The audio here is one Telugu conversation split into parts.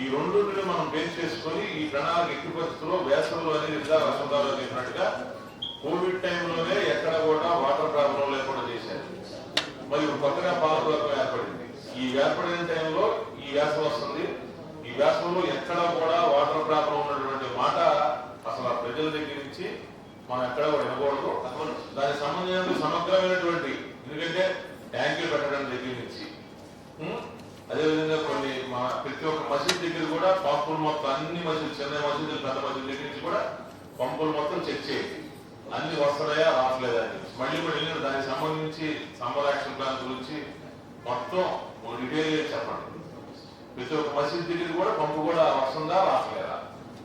ఈ రెండుని మనం బేస్ చేసుకొని ఈ ప్రణాళిక ఎట్టి పరిస్థితుల్లో వేసవిలో అనేది వసంతాలు చెప్పినట్టుగా కోవిడ్ టైంలోనే ఎక్కడ కూడా వాటర్ ప్రాబ్లం లేకుండా చేశారు. మరి కొత్తగా పాలకవర్గం ఏర్పడింది. ఈ ఏర్పడిన టైంలో ఈ వేసవి వస్తుంది. ఈ వేసవిలో ఎక్కడ కూడా వాటర్ ప్రాబ్లం ఉన్నటువంటి మాట అసలు ఆ ప్రజల దగ్గర నుంచి మనం ఎక్కడ కూడా వినకూడదు. దానికి సంబంధించిన సమగ్రమైనటువంటి, ఎందుకంటే ట్యాంకులు పెట్టడం దగ్గర నుంచి అదేవిధంగా కొన్ని ప్రతి ఒక్క మసీద్ దగ్గర కూడా పంపులు మొత్తం అన్ని మసీదు, చిన్న మసీదులు పెద్ద మసీదు దగ్గర నుంచి కూడా పంపులు మొత్తం చెక్ చేయండి, అన్ని వస్తున్నాయా రావట్లేదా అని. మళ్ళీ కూడా వెళ్ళిన దానికి సంబంధించి సమ్మర్ యాక్షన్ ప్లాన్ గురించి మొత్తం డీటెయిల్ చెప్పండి. ప్రతి ఒక్క మసీద్ దగ్గర కూడా పంపు కూడా వస్తుందా రావట్లేదా.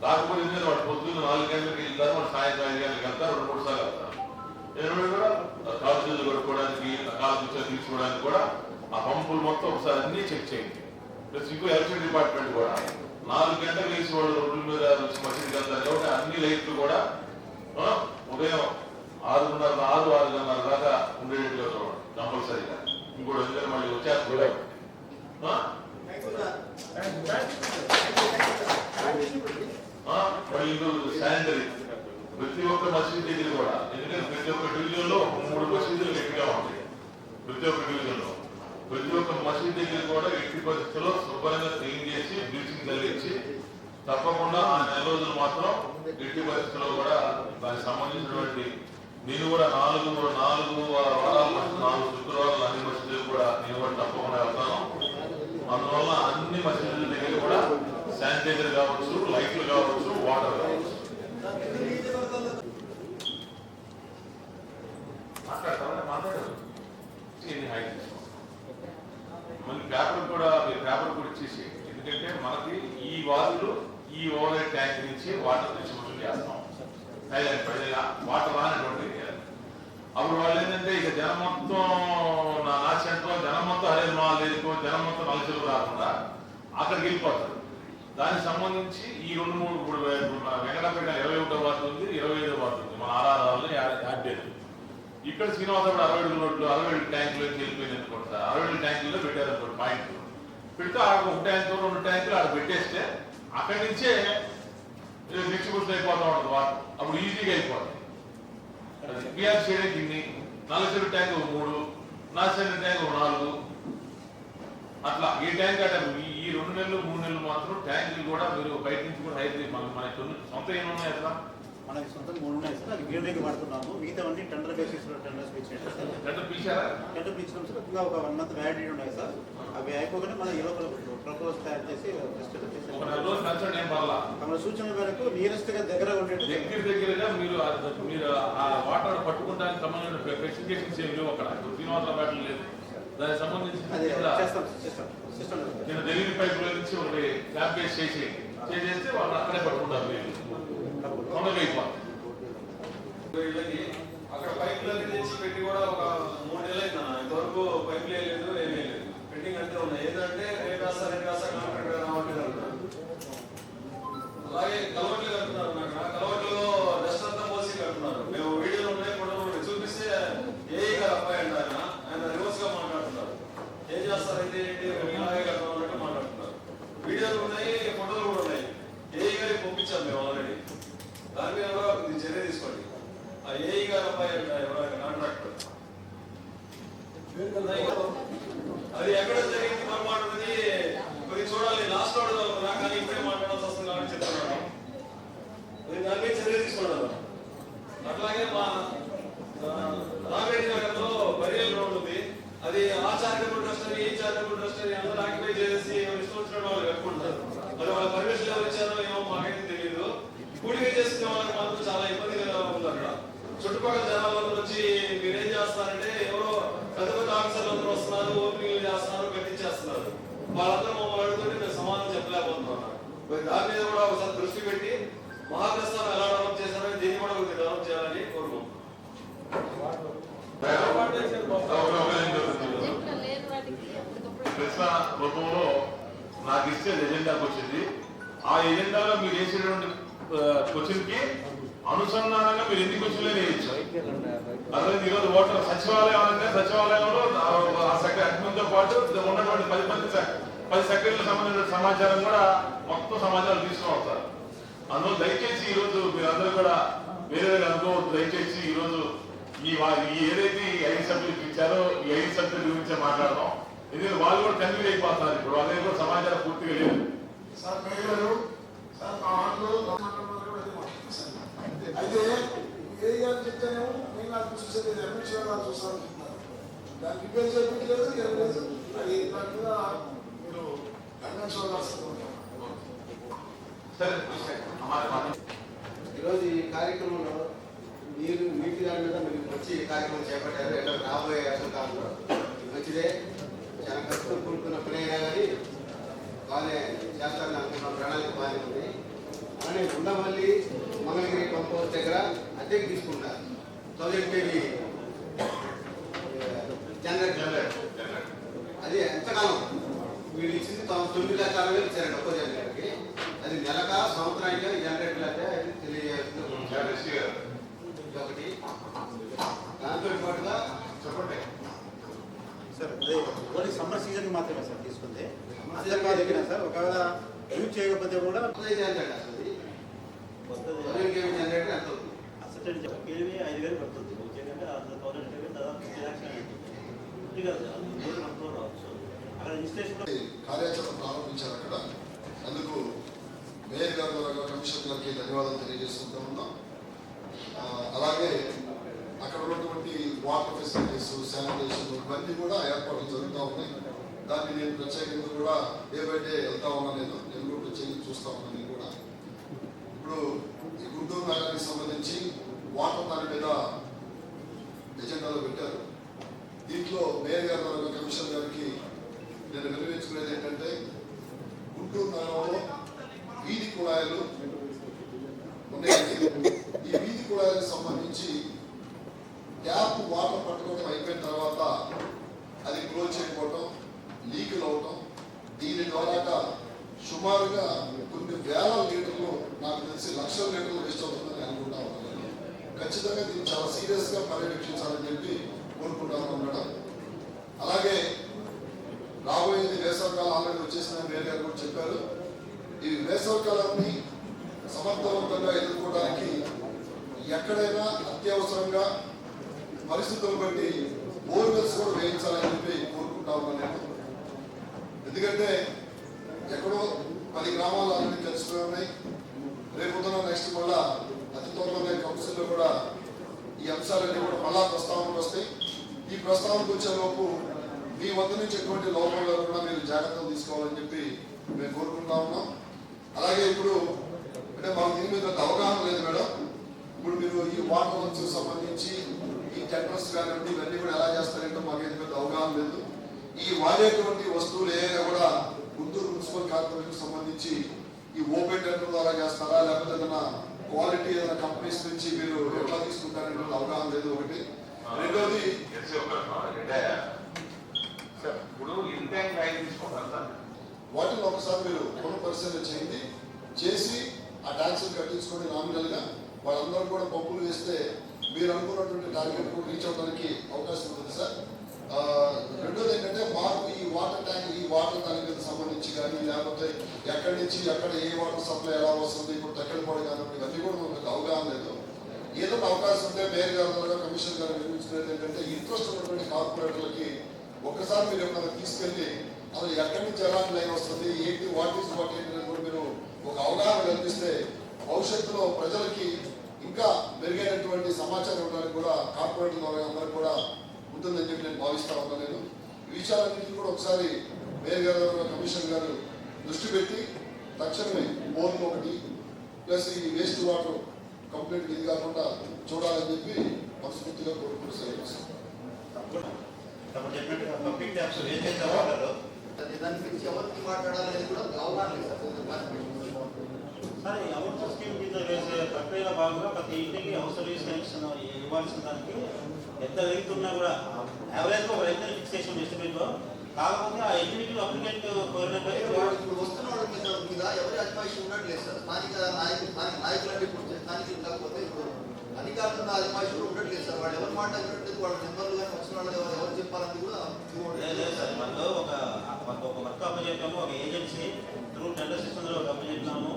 రాకపోతే ఎందుకంటే వాడు పొద్దున్న 4 గంటలకు వెళ్తారు, వాడు సాయంత్రం 5 గంటలకు వెళ్తారు, 2-3 సార్లు వెళ్తారు. కూడా కాలు చేతులు కొట్టుకోవడానికి, కాలు కూర్చొని తీసుకోవడానికి కూడా ఆ పంపులు మొత్తం ఒకసారి అన్ని చెక్ చేయండి. ప్లస్ ఇంకో ఎలక్ట్రిసిటీ డిపార్ట్మెంట్ కూడా 4 గంటలకు వేసి వాళ్ళు రోడ్ల మీద మసీదుకి వెళ్తారు కాబట్టి అన్ని లైట్లు కూడా ఉదయం 6:30 దాకా ఉండేట్టుగా చూడండి కంపల్సరీగా. ఇంకోటి ఎందుకంటే మళ్ళీ వచ్చేస్తారు. మళ్ళీ ఇంకో శానిటరీ ప్రతి ఒక్క మసీదు దగ్గర కూడా, ఎందుకంటే ప్రతి ఒక్క డివిజన్ లో 3 మసీదులు గట్టిగా ఉంటాయి. ప్రతి ఒక్క డివిజన్ లో ప్రతి ఒక్క మసీదు దగ్గర కూడా ఎట్టి పరిస్థితుల్లో శుభ్రంగా క్లీన్ చేసి బ్లీచింగ్ తగ్గించి తప్పకుండా ఆ 4 రోజులు మాత్రం ఎట్టి పరిస్థితుల్లో కూడా దానికి సంబంధించినటువంటి నేను కూడా 4 వారాలు 4 శుక్రవారాలు అన్ని మసీదులు కూడా నేను కూడా తప్పకుండా వెళ్తాను. అందువల్ల అన్ని మసీదుల దగ్గర కూడా శానిటైజర్ కావచ్చు, లైట్లు కావచ్చు, వాటర్ కావచ్చు. మాట్లాడతారు మళ్ళీ పేపర్ కూడా ఇచ్చేసి, ఎందుకంటే మనకి ఈ వార్డులు ఈ ఓవర్ ట్యాంక్ నుంచి వాటర్ డిస్ట్రిబ్యూషన్ చేస్తాం. వాటర్ రానటువంటి అప్పుడు వాళ్ళు ఏంటంటే ఇక జనం మొత్తం నా సెంటర్ జనం మొత్తం హరేజ్ మాల్ లేదుకో జనం మొత్తం నలుగురు రాకుండా అక్కడికి వెళ్ళిపోతారు. దానికి సంబంధించి ఈ 2-3 ఇప్పుడు వెంకటపేట 21వ వార్డు ఉంది, 25వ వార్డు ఉంది, మన ఆర్ఆర్ఆర్లో 50. ఇక్కడ శ్రీనివాసప్పుడు 60 రోడ్లు 60 ట్యాంకులు వెళ్ళిపోయింది అనుకుంటా. 60 ట్యాంకుల్లో పెట్టారు అనుకోండి పాయింట్లు పెడితే ఒక ట్యాంకు 2 ట్యాంకులు ఆడ పెట్టేస్తే అక్కడి నుంచే డిస్ట్రిబ్యూషన్ అయిపోతూ ఉంటుంది వాటర్. అప్పుడు ఈజీగా అయిపోతుంది. పిఆర్ చేయడానికి ఇన్ని 40 ట్యాంకు 3, 40 ట్యాంకు 4 అట్లా ఈ ట్యాంక్ అంటే ఈ 2 నెలలు 3 నెలలు మాత్రం ట్యాంకులు కూడా మీరు బయట నుంచి కూడా హైదరాబాద్ మనకి సొంత ఏమున్నాయి అట్లా మనకి సొంత 3 ఉన్నాయి సార్. అది గ్రీనరీకి వాడుతున్నాము. మిగతా అన్ని టెండర్ బేసిస్ లో టెండర్స్ పిచ్చారు సార్. టెండర్ పిచ్చారా? టెండర్ పిచ్చినాం సార్. ఇంకా ఒక 1 మంత్ వ్యాలిడిటీ ఉన్నాయి సార్. అవి అయిపోగానే మన ఈ లోపల ప్రపోజ్ తయారు చేసి మన సూచన మేరకు నియరెస్ట్ గా దగ్గరగా దగ్గరగా మీరు ఆ వాటర్ పట్టుకుంటానికి సంబంధించిన స్పెసిఫికేషన్స్ ఏమి లేవు. అక్కడ శ్రీనివాసరావు బ్యాటరీ లేదు. దానికి సంబంధించి డెలివరీ పైపుల నుంచి ఒకటి క్యాప్ బేస్ చేసేస్తే వాళ్ళు అక్కడే పట్టుకుంటారు. అక్కడ పైపులన్నీ తెచ్చి పెట్టి కూడా ఒక 3 నెలలు అయినా ఇంతవరకు పైపులు వేయలేదు, ఏమీ లేదు. పెండింగ్ అంతే ఉన్నాయి. ఏంటంటే రేపు రాస్తా కాంట్రాక్ట్ రావట్లేదు అంటున్నారు. అలాగే కలవట్లు కడుతున్నారు. కలవట్లో డస్ట్ అంతా పోసి కడుతున్నారు. మేము వీడియోలు ఉన్నాయి, ఫోటోలు చూపిస్తే ఏఈ గారు అబ్బాయి అంటారు. ఆయన రివర్స్ గా మాట్లాడుతున్నారు. ఏం చేస్తారైతే ఇలాగే కడతాం అన్నట్టు మాట్లాడుతున్నారు. వీడియోలు ఉన్నాయి, ఫోటోలు కూడా ఉన్నాయి. ఏఈ గారికి పంపించాం మేము ఆల్రెడీ. దాని మీద కూడా చర్య తీసుకోండి. ఆ ఏఈ గారు అబ్బాయి కాంట్రాక్టర్ అది ఎక్కడ జరిగింది పొరపాటు కొద్ది చూడాలి. లాస్ట్ లో అడుగుతారు కానీ ఇప్పుడే మాట్లాడాల్సి వస్తుంది కాబట్టి చెప్తున్నాను. దాని మీద చర్య తీసుకున్నాను. అట్లాగే మా రామరెడ్డి నగర్లో బరియల్ రోడ్ ఉంది. అది ఆ చారిటబుల్ ట్రస్ట్ అని ఈ చారిటబుల్ ట్రస్ట్ అని అందరూ ఆక్యుపై చేసి ఇష్టం వచ్చిన వాళ్ళు కట్టుకుంటారు. మరి వాళ్ళ పర్మిషన్ ఎవరు ఇచ్చారో ఏమో మాకైతే తెలియదు. కూడిక చేసుకునే వాళ్ళకి మాత్రం చాలా ఇబ్బందిగా ఉంది. అక్కడ చుట్టుపక్కల జనాలందరూ వచ్చి మీరేం చేస్తారంటే ఎవరో పెద్ద పెద్ద ఆఫీసర్లు అందరూ వస్తున్నారు, ఓపెనింగ్ చేస్తున్నారు, కట్టించేస్తున్నారు. వాళ్ళందరూ మమ్మల్ని అడుగుతుంటే మేము సమాధానం చెప్పలేకపోతున్నాం. దాని మీద కూడా ఒకసారి దృష్టి పెట్టి మహాప్రస్థానం ఎలా డెవలప్ చేశారో దీన్ని కూడా కొద్దిగా డెవలప్ చేయాలని కోరుకుంటున్నాం. రూపంలో నాకు ఇచ్చే ఎజెండాకి వచ్చింది. ఆ ఎజెండాలో మీరు వేసేటువంటి క్వశ్చన్ కి అనుసంధానంగా మీరు ఎన్ని క్వశ్చన్లు వేయచ్చు. అదే ఈరోజు ఓటర్ సచివాలయం అంటే సచివాలయంలో అడ్మిన్తో పాటు ఉన్నటువంటి 10 మంది 10 సెకండ్ల సంబంధించిన సమాచారం కూడా మొత్తం సమాచారం తీసుకుని వస్తారు. అందులో దయచేసి ఈరోజు మీరందరూ కూడా వేరే అనుకోవద్దు. దయచేసి ఈరోజు ఈ ఏదైతే ఈ 5 సభ్యులకు ఇచ్చారో ఈ 5 సభ్యుల గురించే మాట్లాడదాం. ఎందుకంటే వాళ్ళు కూడా కన్వీన్ అయిపోతున్నారు. ఇప్పుడు వాళ్ళకి కూడా సమాచారం పూర్తిగా లేదు. సార్ మేయర్ సార్ మా ఆటలో అయితే ఏ గారు చెప్తానేమో నేను నాకు చూసేది ఎంఎస్ గారు చూస్తాను దాన్ని రిపేర్ చేయట్లేదు ఏం లేదు. అది దాని మీద మీరు ఎంఎస్ ఈరోజు ఈ కార్యక్రమంలో నీటి దాని మీద మీరు వచ్చి ఈ కార్యక్రమం చేపట్టారు. ఎక్కడ రాబోయే కాలంలో మంచిదే, చాలా కష్టం కూడుకున్న పని అయినా కానీ బాగానే చేస్తారని అనుకున్న ప్రణాళిక బాగానే ఉంది. అలానే ఉండవల్లి మంగళగిరి పంప్ హౌస్ దగ్గర అద్దెకి తీసుకుంటారు 1000 kV జనరేటర్. అది ఎంతకాలం వీళ్ళు ఇచ్చింది 9,60,000 ఇచ్చారండి ఒక్కో జనరేటర్కి. అది నెలక సంవత్సరానికి జనరేటర్ అయితే అది తెలియజేస్తుంది. ఒకటి దాంతో పాటుగా చెప్పండి సార్. అదే ఓన్లీ సమ్మర్ సీజన్కి మాత్రమే సార్ తీసుకుంటే సీజన్ కాదు ఎక్కినా సార్. ఒకవేళ యూజ్ చేయకపోతే కూడా జనరేటర్ వస్తుంది. 1000 kV జనరేటర్ ఎంత అవుతుంది? అసలు కేవీ 5,000 పడుతుంది. ఎందుకంటే 1000 kV దాదాపు 50 లక్షలు రావచ్చు. అక్కడ ఇన్స్టేషన్ కార్యాచరణ ప్రారంభించారు అక్కడ. అందుకు మేయర్ గారు ద్వారా కమిషనర్ గారికి ధన్యవాదాలు తెలియజేస్తుంటూ ఉన్నాం. అలాగే అక్కడ ఉన్నటువంటి వాటర్ ఫెసిలిటీస్, శానిటేషన్ ఇవన్నీ కూడా ఏర్పాట్లు జరుగుతూ ఉన్నాయి. దాన్ని నేను ప్రత్యేకంగా కూడా డే బై డే వెళ్తా ఉన్నాను. నేను కూడా ప్రత్యేకంగా చూస్తూ ఉన్నాను. నేను కూడా ఇప్పుడు ఈ గుంటూరు నగరానికి సంబంధించి వాటర్ దాని మీద ఎజెండాలో పెట్టారు. దీంట్లో మేయర్ గారు ద్వారా కమిషనర్ గారికి నేను వినియోగించుకునేది ఏంటంటే గుంటూరు నగరంలో వీధి కుళాయిలు ఉన్నాయి. ఈ వీధి కుళాయిలకు సంబంధించి ట్యాప్ వాటర్ పట్టుకోవడం అయిపోయిన తర్వాత అది క్లోజ్ చేయకపోవటం, లీకులు అవటం, దీని ద్వారా సుమారుగా కొన్ని వేల లీటర్లు, నాకు తెలిసి లక్షల లీటర్లు వేస్ట్ అవుతుందని అనుకుంటా ఉన్నాను. ఖచ్చితంగా దీన్ని చాలా సీరియస్గా పర్యవేక్షించాలని చెప్పి కోరుకుంటాను మేడం. అలాగే రాబోయేది వేసవికాలం ఆల్రెడీ వచ్చేసిన మేయర్ గారు కూడా చెప్పారు. ఈ వేసవికాలాన్ని సమర్థవంతంగా ఎదుర్కోవడానికి ఎక్కడైనా అత్యవసరంగా పరిస్థితులను బట్టి బోర్వెల్స్ కూడా వేయించాలని చెప్పి కోరుకుంటా ఉన్నాను నేను. ఎందుకంటే ఎక్కడో 10 గ్రామాలు ఆల్రెడీ కలిసిపోయి ఉన్నాయి. రేపు నెక్స్ట్ మళ్ళా అతి త్వరలోనే కౌన్సిల్లో కూడా ఈ అంశాలన్నీ కూడా మళ్ళా ప్రస్తావనకు వస్తాయి. ఈ ప్రస్తావనకు వచ్చేలోపు మీ వద్ద నుంచి ఎటువంటి లోపంలో కూడా మీరు జాగ్రత్తలు తీసుకోవాలని చెప్పి మేము కోరుకుంటా ఉన్నాం. అలాగే ఇప్పుడు అంటే మాకు దీని మీద అవగాహన లేదు మేడం. ఇప్పుడు మీరు ఈ వాటర్ వర్క్స్ సంబంధించి ఈ టెండర్స్ కానివ్వండి ఇవన్నీ కూడా ఎలా చేస్తారంటే మాకు ఏది పెద్ద అవగాహన లేదు. ఈ వాడేటువంటి వస్తువులు ఏదైనా కూడా గుంటూరు మున్సిపల్ కార్పొరేషన్ సంబంధించి ఈ ఓపెన్ టెండర్ ద్వారా చేస్తారా, లేకపోతే ఏదైనా క్వాలిటీ ఏదైనా కంపెనీస్ నుంచి మీరు ఎట్లా తీసుకుంటారనే అవగాహన లేదు. ఒకటి. రెండోది ఇప్పుడు ఇంటాక్ట్ రైట్ తీసుకుంటారు సార్. వాటిని ఒకసారి మీరు పునఃపరిశీలన చేయండి. చేసి ఆ ట్యాక్సులు కట్టించుకొని నామినల్గా వాళ్ళందరూ కూడా పప్పులు వేస్తే మీరు అనుకున్నటువంటి టార్గెట్ కూడా రీచ్ అవడానికి అవకాశం ఉంటుంది సార్. రెండోది ఏంటంటే మాకు ఈ వాటర్ ట్యాంక్ ఈ వాటర్ ట్యాంక్ సంబంధించి కానీ లేకపోతే ఎక్కడి నుంచి ఎక్కడ ఏ వాటర్ సప్లై ఎలా వస్తుంది, ఇప్పుడు తక్కడిపోవడం కానివ్వండి ఇవన్నీ కూడా మనకు అవగాహన లేదు. ఏదో అవకాశం ఉంటే మేయర్ గారి ద్వారా కమిషనర్ గారు నిర్మించుకునేది ఏంటంటే ఇంట్రెస్ట్ ఉన్నటువంటి కార్పొరేటర్లకి ఒక్కసారి మీరు ఎప్పుడైనా తీసుకెళ్ళి అసలు ఎక్కడి నుంచి ఎలాంటి లైన్ వస్తుంది, ఏంటి వాట్ ఈస్ వాట్ ఏంటి అనేది కూడా మీరు ఒక అవగాహన కల్పిస్తే భవిష్యత్తులో ప్రజలకి ఇంకా మెరుగైనటువంటి సమాచారం ఉండడానికి కూడా కార్పొరేటర్ ద్వారా అందరికి కూడా ఉంటుందని చెప్పి నేను భావిస్తా ఉన్నాను. నేను ఈ విషయాలన్నింటినీ కూడా ఒకసారి మేయర్ గారు కమిషనర్ గారు దృష్టి పెట్టి తక్షణమే బోర్లు ఒకటి ప్లస్ ఈ వేస్ట్ వాటర్ కంప్లీట్ ఇది కాకుండా చూడాలని చెప్పి మనస్ఫూర్తిగా కోరుకుంటూ సెలవు. పబ్లిక్ ట్యాప్స్ ఏదైతే వాడారో దాని గురించి ఎవరికి మాట్లాడాలనేది కూడా అవగాహన లేదు సరే. అవుట్ స్కీమ్ కింద వేసే ప్రక్రియలో భాగంగా ప్రతి ఇంటికి హౌస్ సర్వీస్ కనెక్షన్ ఇవ్వాల్సిన దానికి ఎంత వెళ్తున్నా కూడా యావరేజ్గా ఒక రైతు ఫిక్సేషన్ ఎస్టిమేట్లో కాకపోతే ఆ ఇంటికి అప్లికెంట్ ఇప్పుడు వస్తున్న వాళ్ళ మీద ఎవరి అజమాయిషి ఉండట్లేదు సార్. స్థానిక నాయకులు అంటే ఇప్పుడు స్థానికులు కాకపోతే ఇప్పుడు అధికారులు అజమాయిషి కూడా ఉండట్లేదు సార్. వాళ్ళు ఎవరు మాట్లాడినట్టు వాళ్ళ నెంబర్లు కానీ వచ్చిన వాళ్ళు ఎవరు చెప్పాలని కూడా లేదు సార్, మనలో ఒక వర్క్ అప్పచెప్పాము, ఒక ఏజెన్సీ త్రూ టెండర్ సిస్టంలో ఒక అప్పచెప్పాము.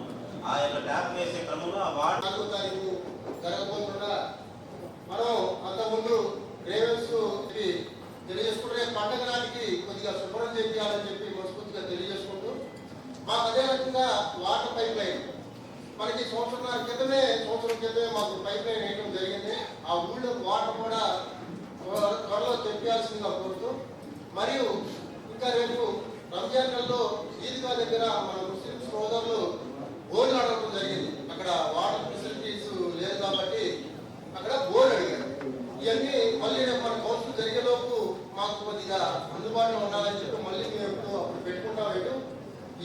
ఆ యొక్క ట్యాప్ వేసే క్రమంలో ఆ వార్డు 4వ తారీఖు జరగబోతున్నా మనం అంతకుముందు గ్రేవెన్స్ తెలియజేసుకుంటే పండగ నాటికి కొద్దిగా శుభ్రం చేయాలని చెప్పి మనస్ఫూర్తిగా తెలియజేసుకుంటూ మాకు అదే రకంగా వాటర్ పైప్ లైన్ మనకి సంవత్సరం క్రితమే మాకు పైప్ లైన్ వేయడం జరిగింది. ఆ ఊళ్ళో వాటర్ కూడా త్వరలో తెప్పాల్సిందిగా కోరుతూ, మరియు ఇంకా రేపు రంజాన్ నెలలో ఈద్గా దగ్గర మన ముస్లిం సోదరులు బోర్డు అడగడం జరిగింది. అక్కడ వాటర్ ఫెసిలిటీస్ లేదు కాబట్టి అక్కడ బోర్డు అడిగారు. ఇవన్నీ మళ్ళీ మన కౌన్సిల్ జరిగేలోపు మాకు కొద్దిగా అందుబాటులో ఉండాలని చెప్పి మళ్ళీ మేము అప్పుడు పెట్టుకుంటాం.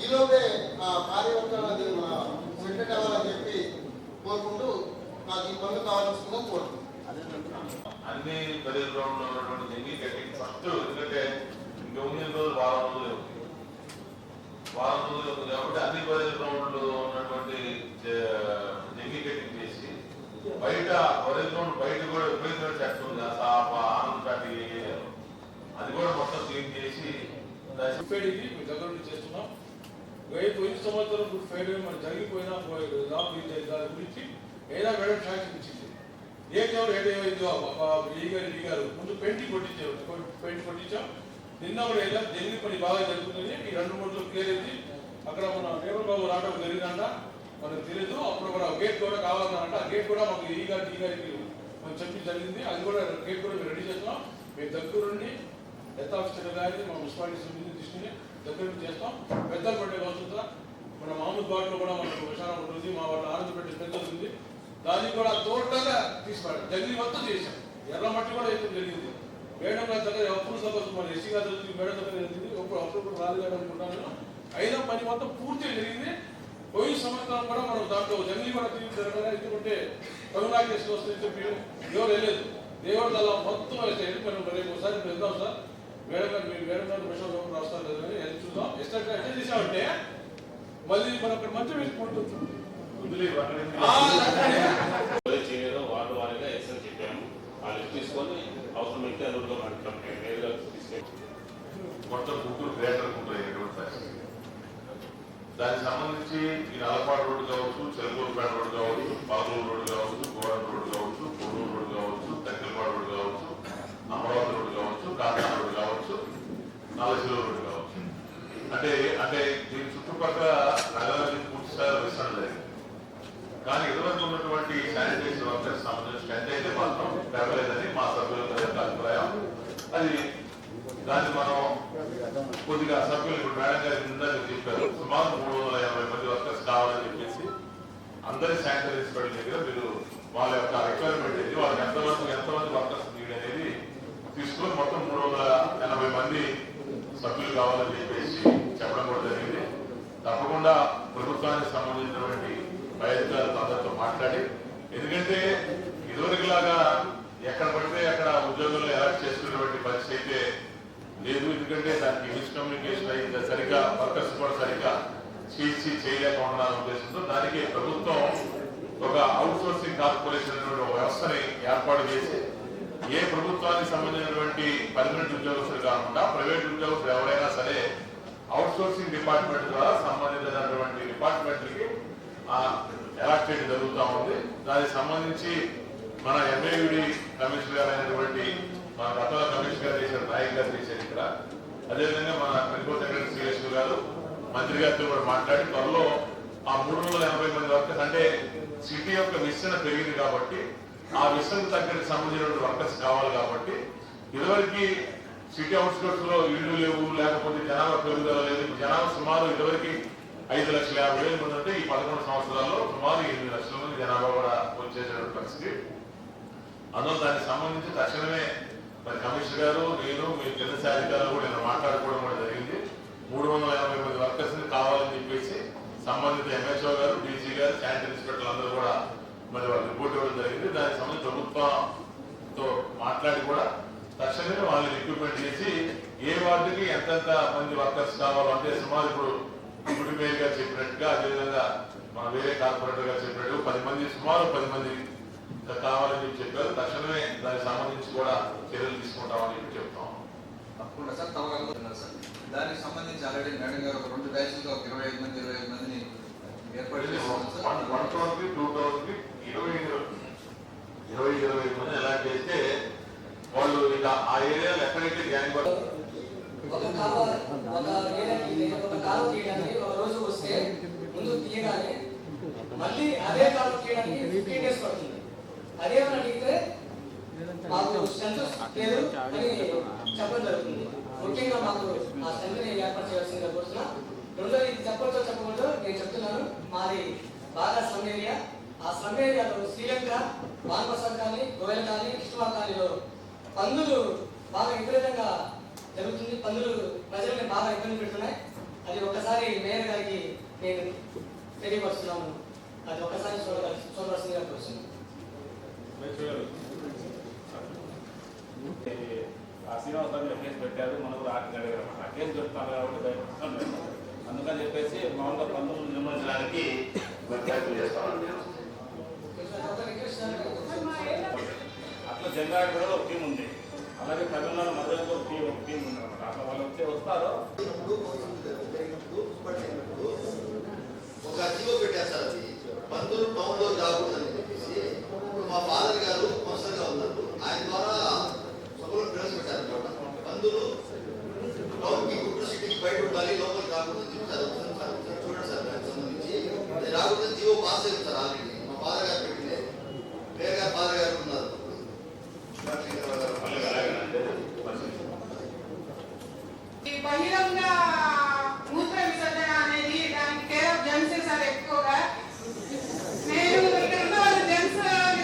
ఈలోపే ఆ కార్యవర్గాలు మన సెక్రటరీ అవ్వాలని చెప్పి కోరుకుంటూ నాకు ఈ పనులు కావాల్సిందిగా కోరుకుంటున్నాను. అన్ని బదిలీ గ్రౌండ్ లో ఉన్నటువంటి జంగి కట్టింగ్ ఫస్ట్, ఎందుకంటే ఇంకా ఉన్న రోజులు వారం రోజులు ఉంది కాబట్టి అన్ని బదిలీ గ్రౌండ్ లో ఉన్నటువంటి జంగి కట్టింగ్ చేసి బయట బదిలీ గ్రౌండ్ బయట కూడా విపరీతమైన చెట్టు ఉంది. ఆనంద్ పార్టీ అది కూడా మొత్తం క్లీన్ చేసి దగ్గర నుంచి చేస్తున్నాం. పోయిన సంవత్సరం గుడ్ ఫ్రైడే మనం జరిగిపోయినా దాని గురించి ఏదో మేడం శాంక్షన్ ఇచ్చింది. ఏకెవరు ఏదైందో ఈ గారు ముందు పెయింటింగ్ కొట్టించాం. నిన్న కూడా ఏదో జరిగి పని బాగా జరుగుతుంది. ఈ 2-3 రోజులు క్లియర్ అయింది. అక్కడ మన నేబర్ బాబు రావడం జరిగిందంట, మనకు తెలియదు. అప్పుడు కూడా గేట్ కూడా కావాలన్నారంట. ఆ గేట్ కూడా మాకు ఈ గారికి మనం చెప్పి జరిగింది. అది కూడా గేట్ కూడా మేము రెడీ చేస్తున్నాం. మేము దగ్గరుండి హెల్త్ ఆఫీసర్ కానీ మా మున్సిపాలిటీ సిబ్బంది తీసుకుని దగ్గర నుంచి చేస్తాం. పెద్దలు పట్టే వస్తుందా మన మామూలు బాటలో కూడా మనకు విషారం ఉంటుంది. మా వాళ్ళ ఆనందపెట్టే పెద్దలు ఉంది. దాన్ని కూడా టోటల్గా తీసుకోవాలి. జల్లి మొత్తం చేశాం. ఎర్ర మట్టి కూడా ఎక్కువ జరిగింది. మేడం గారి దగ్గర అప్పుడు సపోజ్ మన ఎస్సీ గారి దగ్గర మేడం దగ్గర జరిగింది. అప్పుడు రాలేదు అనుకుంటాను. అయినా పని మొత్తం పూర్తిగా జరిగింది. పోయిన సంవత్సరం కూడా మనం దాంట్లో జల్లి కూడా తిరిగి జరగాలి. ఎందుకంటే కరోనా కేసులు వస్తుంది చెప్పి ఎవరు వెళ్ళలేదు. దేవుడు అలా మొత్తం వేసేది. మనం రేపు ఒకసారి వెళ్దాం సార్. మేడం గారు విషయం రాస్తారు కదా, చూద్దాం. ఎట్లా చేసామంటే మళ్ళీ మనం అక్కడ మంచి వేసుకుంటుంది. వార్డు వారీగా ఎస్ఎల్ చెప్పాము. వాళ్ళు తీసుకొని అవసరమైతే అందులో నేరుగా తీసుకెళ్ళి మొత్తం గుంటూరు గ్రేటర్ గుంటూరు పరిస్థితి. దానికి సంబంధించి ఈ నల్లపాడు రోడ్డు కావచ్చు, చెరుకూరుపేట రోడ్డు కావచ్చు, పాలూరు రోడ్డు కావచ్చు, గోడం రోడ్డు కావచ్చు, కొడూరు రోడ్డు కావచ్చు, తక్కిలపాడు రోడ్డు కావచ్చు, అమరావతి రోడ్డు కావచ్చు, కాకినాడ రోడ్డు కావచ్చు, నాలుగు రోడ్డు కావచ్చు. అంటే దీని చుట్టుపక్కల నగరానికి పూర్తి స్థాయిలో విస్తరణ జరిగింది. కానీ ఇదివరకు ఉన్నటువంటి శానిటైజర్ వర్కర్స్ సంబంధించిన స్ట్రెంత్ అయితే మాత్రం పెరగలేదని మా సభ్యుల యొక్క అభిప్రాయం. అది దాన్ని మనం కొద్దిగా సభ్యులు ఇప్పుడు మేడం గారి ముందుగా చెప్పారు. సుమారు 350 మంది వర్కర్స్ కావాలని చెప్పేసి అందరి శానిటైజర్స్ పడిన దగ్గర మీరు వాళ్ళ యొక్క రిక్వైర్మెంట్ ఏంటి, వాళ్ళకి ఎంతమంది వర్కర్స్ నీడ్ అనేది తీసుకొని మొత్తం 380 మంది సభ్యులు కావాలని చెప్పేసి చెప్పడం కూడా జరిగింది. తప్పకుండా ప్రభుత్వానికి సంబంధించినటువంటి పై అధికారులతో అందరితో మాట్లాడి, ఎందుకంటే ఇదివరకులాగా ఎక్కడ పడితే అక్కడ ఉద్యోగులు ఎలక్ట్ చేసుకునేటువంటి పరిస్థితి అయితే లేదు. ఎందుకంటే దానికి మిస్కమ్యూనికేషన్ అయింది, సరిగ్గా వర్కర్స్ కూడా సరిగ్గా చేయలేకుండా ఉద్దేశంతో దానికి ప్రభుత్వం ఒక అవుట్ సోర్సింగ్ కార్పొరేషన్ అనేటువంటి ఒక వ్యవస్థని ఏర్పాటు చేసి ఏ ప్రభుత్వానికి సంబంధించినటువంటి పర్మనెంట్ ఉద్యోగస్తులు కాకుండా ప్రైవేట్ ఉద్యోగస్తులు ఎవరైనా సరే అవుట్ సోర్సింగ్ డిపార్ట్మెంట్ ద్వారా సంబంధించినటువంటి డిపార్ట్మెంట్లకి ఎలాక్ట్ చేయడం జరుగుతూ ఉంది. దానికి సంబంధించి మన ఎంఏయుడి కమిషనర్ గారు అయినటువంటి మన గతంలో కమిషనర్ గారు చేశారు, నాయక్ గారు చేశారు ఇక్కడ. అదేవిధంగా మన ప్రిన్సిపల్ సెక్రటరీ శ్రీలక్ష్మి గారు మంత్రి గారితో కూడా మాట్లాడి త్వరలో ఆ 380 మంది వర్కర్స్, అంటే సిటీ యొక్క విస్తరణ పెరిగింది కాబట్టి ఆ విస్తరణకు తగ్గట్టు సంబంధించిన వర్కర్స్ కావాలి కాబట్టి ఇదివరకు సిటీ అవుట్స్కర్ట్స్ లో ఇళ్లు లేవు, లేకపోతే జనాభా పెరుగుదల లేదు. జనాభా సుమారు ఇదివరకు 5,50,000 మంది అంటే ఈ 11 సంవత్సరాల్లో సుమారు 8 లక్షల మంది జనాభా కూడా వచ్చేటువంటి పరిస్థితి. అందులో దానికి సంబంధించి తక్షణమే మరి కమిషనర్ గారు, నేను, మీ కింద అధికారులు కూడా నేను మాట్లాడుకోవడం కూడా జరిగింది. 380 మంది వర్కర్స్ ని కావాలని చెప్పేసి సంబంధిత ఎంహెచ్ఓ గారు, డీసీ గారు, శానిటరీ ఇన్స్పెక్టర్లు అందరూ కూడా మరి వాళ్ళు రిపోర్ట్ ఇవ్వడం జరిగింది. దానికి సంబంధించి ప్రభుత్వంతో మాట్లాడి కూడా తక్షణమే వాళ్ళని రిక్రూట్మెంట్ చేసి ఏ వార్డుకి ఎంతెంత మంది వర్కర్స్ కావాలంటే సుమారు ఇప్పుడు గుడి మేయర్ గారు చెప్పినట్టుగా, అదేవిధంగా మన వేరే కార్పొరేటర్ గారు చెప్పినట్టు 10 మంది, సుమారు 10 మంది కావాలని చెప్పారు. తక్షణమే దానికి తప్పకుండా సార్ తప్పకుండా సార్. దానికి సంబంధించి ఆల్రెడీ మేడం గారు ఒక 2 బ్యాచ్లుగా ఒక 25 మంది 25 మందిని ఏర్పాటు చేస్తున్నాం సార్. 1 టౌన్కి 2 టౌన్కి 20-25 మంది ఎలా చేస్తే వాళ్ళు ఇక ఆ ఏరియాలో ఎక్కడైతే గ్యాంగ్ ఒక కాలువ తీయడానికి ఒక రోజు వస్తే ముందు తీయగానే మళ్ళీ అదే కాలువ తీయడానికి 15 days పడుతుంది. అదేమని అడిగితే మాకు స్ట్రెంత్ లేదు అని చెప్పడం జరుగుతుంది. ముఖ్యంగా మాకు ఆ స్ట్రెంత్ని ఏర్పాటు చేయాల్సిందిగా కోరుతున్నా. రెండో ఇది చెప్పడంతో చెప్పకూడదు, నేను చెప్తున్నాను, మాది బాగా స్లమ్ ఏరియా. ఆ స్లమ్ ఏరియాలో శ్రీలంక, వానప్రసాద్ కాలనీ, గోయల్ కాలనీ, కృష్ణమా కాలనీలో పందులు బాగా విపరీతంగా జరుగుతుంది. పందులు ప్రజల్ని బాగా ఇబ్బంది పెడుతున్నాయి. అది ఒక్కసారి మేయర్ గారికి నేను తెలియపరుస్తున్నాను. అది ఒక్కసారి చూడవలసిందిగా కోరుతున్నాను. ఆ శ్రీనివాస కేసు పెట్టారు, మనకు రాకి అడిగారు అన్నమాట. ఆ కేసు పెడతాను కాబట్టి భయపడుతున్నాం. అందుకని చెప్పేసి మామూలుగా పందులు నిర్మించడానికి అట్లా జెండాడి కూడా ఒక టీం ఉంది. అలాగే తమిళనాడు మధ్యలో ఒక టీం ఉంది అనమాట. అట్లా వాళ్ళు వస్తారు. ఒక జీవో పెట్టారు సార్, అది పందులు టౌన్ లో రాకూడదని చెప్పేసి. ఇప్పుడు మా ఫాదర్ గారు కౌన్సిలర్ గా ఉన్నారు, ఆయన ద్వారా సభలో ప్రవేశపెట్టారు అనమాట. పందులు టౌన్ కి గుంటూరు సిటీకి బయట ఉండాలి, లోపల రాకూడదని చెప్తారు. చూడండి సార్, దానికి సంబంధించి అది రాకూడదని జీవో పాస్ అయింది సార్ ఆల్రెడీ. మా ఫాదర్ గారు పెట్టింది, వేరే గారు ఫాదర్ గారు ఉన్నారు. బహిరంగ మూత్ర విసర్జన అనేది దానికి కేర్ ఆఫ్ జెంట్స్ సార్ ఎక్కువగా. నేను ఇక్కడ ఉన్న వాళ్ళు జెంట్స్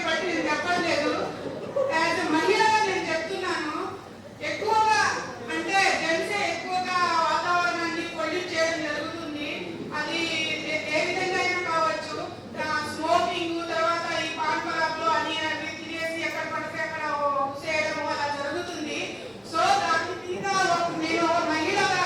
బట్టి నేను చెప్పట్లేదు, యాజ్ మహిళగా నేను చెప్తున్నాను. ఎక్కువగా అంటే జెంట్సే ఎక్కువగా వాతావరణాన్ని పొల్యూట్ చేయడం జరుగుతుంది. అది ఏ విధంగా అయినా కావచ్చు. స్మోకింగ్, తర్వాత ఈ పాన్ పరాబ్లో అని అవి తినేసి ఎక్కడ పడితే అక్కడ చేయడం అలా జరుగుతుంది. సో దానికి నేను మహిళగా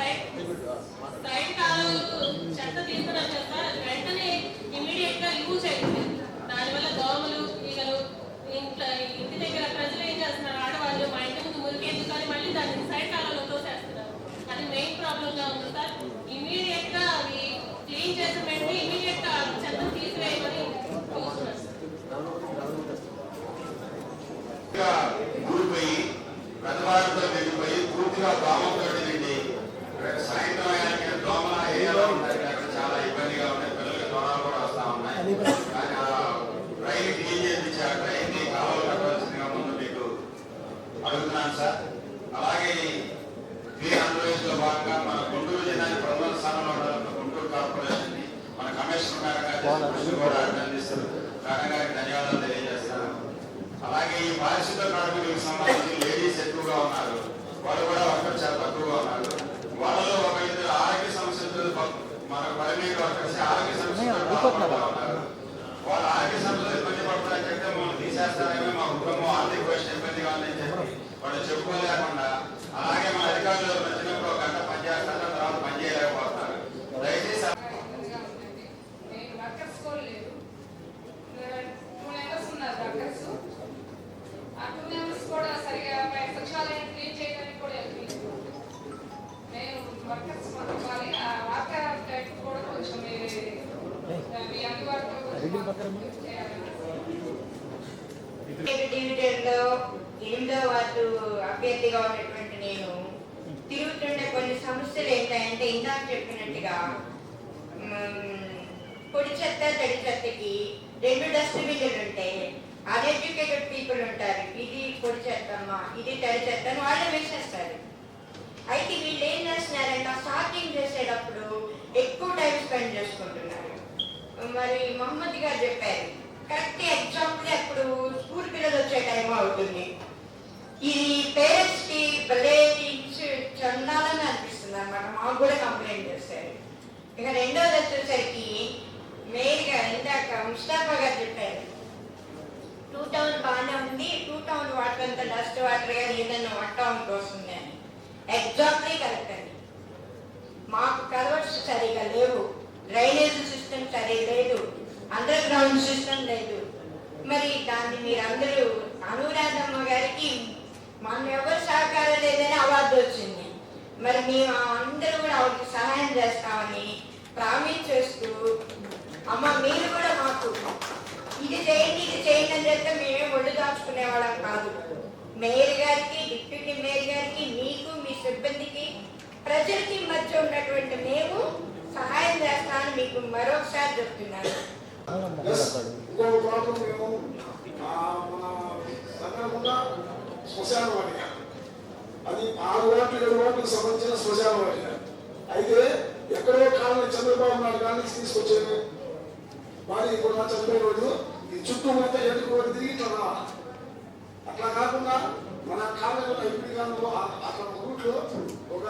సైడ్ కాలువలు చెత్త తీసుకున్నారు కదా, వెంటనే ఇమీడియట్ గా యూజ్ అయింది. దానివల్ల దోమలు ఈగలు ఇంటి దగ్గర ప్రజలు ఏం చేస్తున్నారు, ఆడవాళ్ళు మా ఇంటి ముందు మురికేందుకు కానీ మళ్ళీ దాన్ని సైడ్ కాలువలో తోసేస్తున్నారు. అది మెయిన్ ప్రాబ్లమ్ గా ఉంది సార్. ఇమీడియట్ గా అవి క్లీన్ చేసిన వెంటనే ఇమీడియట్ గా చెత్త తీసివేయమని చూస్తున్నారు సార్. ఊడిపోయి ప్రతివారితో వెళ్ళిపోయి పూర్తిగా దోమలతో నిండి సాయంత్రం అయ్యాక దోమల ఏరియాలో ఉంటాయి, అక్కడ చాలా ఇబ్బందిగా ఉన్నాయి. పిల్లలకి దోమలు కూడా వస్తా ఉన్నాయి. కానీ ఆ డ్రైన్ క్లీన్ చేయించి ఆ డ్రైన్ ని కాలువలు కట్టవలసిందిగా ముందు మీకు అడుగుతున్నాను సార్. అలాగే క్లీన్ ఆంధ్రప్రదేశ్ లో భాగంగా మన గుంటూరు జిల్లాని ప్రథమ స్థానంలో ఉండాలన్న గుంటూరు కార్పొరేషన్ ని మన కమిషనర్ గారు కూడా అభినందిస్తారు. కారణం గారికి ధన్యవాదాలు తెలియజేస్తాను. అలాగే ఈ పారిశుద్ధ కార్మికులకు సంబంధించి లేడీస్ ఎక్కువగా ఉన్నారు, వాళ్ళు కూడా వర్కర్స్ చాలా తక్కువగా ఉన్నారు. వాళ్ళలో ఒక ఇద్దరు ఆరోగ్య సమస్యలు మన పరిమితి వర్కర్స్ ఆరోగ్య సమస్యలు ఉన్నారు. వాళ్ళ ఆరోగ్య సమస్యలు ఇబ్బంది పడతారని చెప్తే మమ్మల్ని తీసేస్తారేమో, మా కుటుంబం ఆర్థిక పరిస్థితి ఇబ్బందిగా ఉందని చెప్పి వాళ్ళు చెప్పుకోలేకుండా అలాగే మన అధికారులు వచ్చినప్పుడు ఒక గంట పనిచేస్తారు, తర్వాత పని చేయలేకపోతున్నారు. దయచేసి వర్కర్స్ కూడా లేరు, 2 members ఉన్నారు వర్కర్స్. ఆ 2 members కూడా సరిగా సచివాలయం క్లీన్ చేయడానికి కూడా వెళ్ళలేదు. నేను వర్కర్స్ పంపాలి, ఆ వాటర్ టైప్ కూడా కొంచెం మీ అందుబాటులో డివిజన్లో 8వ వార్డు అభ్యర్థిగా ఉన్నటువంటి నేను తిరుగుతుండే కొన్ని సమస్యలు ఏంటంటే ఇందాక చెప్పినట్టుగా పొడి చెత్త తడి చెత్తకి 2 డస్ట్బిన్లు ఉంటాయి. అన్ఎడ్యుకేటెడ్ పీపుల్ ఉంటారు, ఇది పొడి చెత్తమ్మా ఇది తడి చెత్త అని వాళ్ళే వేసేస్తారు. అయితే వీళ్ళు ఏం చేస్తున్నారంటే స్టార్టింగ్ చేసేటప్పుడు ఎక్కువ టైం స్పెండ్ చేసుకుంటున్నారు. మరి మహమ్మద్ గారు చెప్పారు కరెక్ట్ ఎగ్జాంపుల్ అప్పుడు స్కూల్ పిల్లలు వచ్చే టైం అవుతుంది. ఇది పేరెంట్స్ కి భలే చందాలని అనిపిస్తుంది అన్నమాట. మాకు కూడా కంప్లైంట్ చేశారు. ఇక రెండోది వచ్చేసరికి మెయిన్గా ఇందాక ముస్తాఫా గారు చెప్పారు 2 టౌన్ బాగానే ఉంది, 2 టౌన్ వాటర్ అంతా డస్ట్ వాటర్ కానీ ఏదైనా 1 టౌన్కి వస్తుంది అని. ఎగ్జాక్ట్లీ కరెక్ట్ అండి. మాకు కలవర్స్ సరిగా లేవు, డ్రైనేజ్ సిస్టమ్ సరిగా లేదు, అండర్ గ్రౌండ్ సిస్టమ్ లేదు. మరి దాన్ని మీరందరూ అనురాధమ్మ గారికి మనం ఎవరు సహకారం లేదని అవార్డు వచ్చింది. మరి మేము అందరూ కూడా ఆవిడకి సహాయం చేస్తామని ప్రామిస్ చేస్తూ అమ్మ మీరు కూడా మాకు ఇది చేయండి అని చెప్తే మేమే ఒళ్ళు దాచుకునే వాళ్ళం కాదు. మేయర్ గారికి, డిప్యూటీ మేయర్ గారికి, మీకు, మీ సిబ్బందికి, ప్రజలకి మధ్య ఉన్నటువంటి మేము సహాయం చేస్తామని మీకు మరొకసారి చెప్తున్నాను. ఇంకొక ప్రాబ్లం మేము మన సందర్భంగా శ్మశాన వాటిక, అది 6 వార్డులు 7 వార్డులకు సంబంధించిన శ్మశాన వాటిక. అయితే ఎక్కడో కాలనీ చంద్రబాబు నాయుడు కాలనీ తీసుకొచ్చేది భారీ కూడా చనిపోయిన రోజు ఈ చుట్టూ మొత్తం ఎందుకు రోడ్డు తిరిగి ఇట్లా అట్లా కాకుండా మన కాలంలో ఎంపీ గాంలో అక్కడ రూట్లో ఒక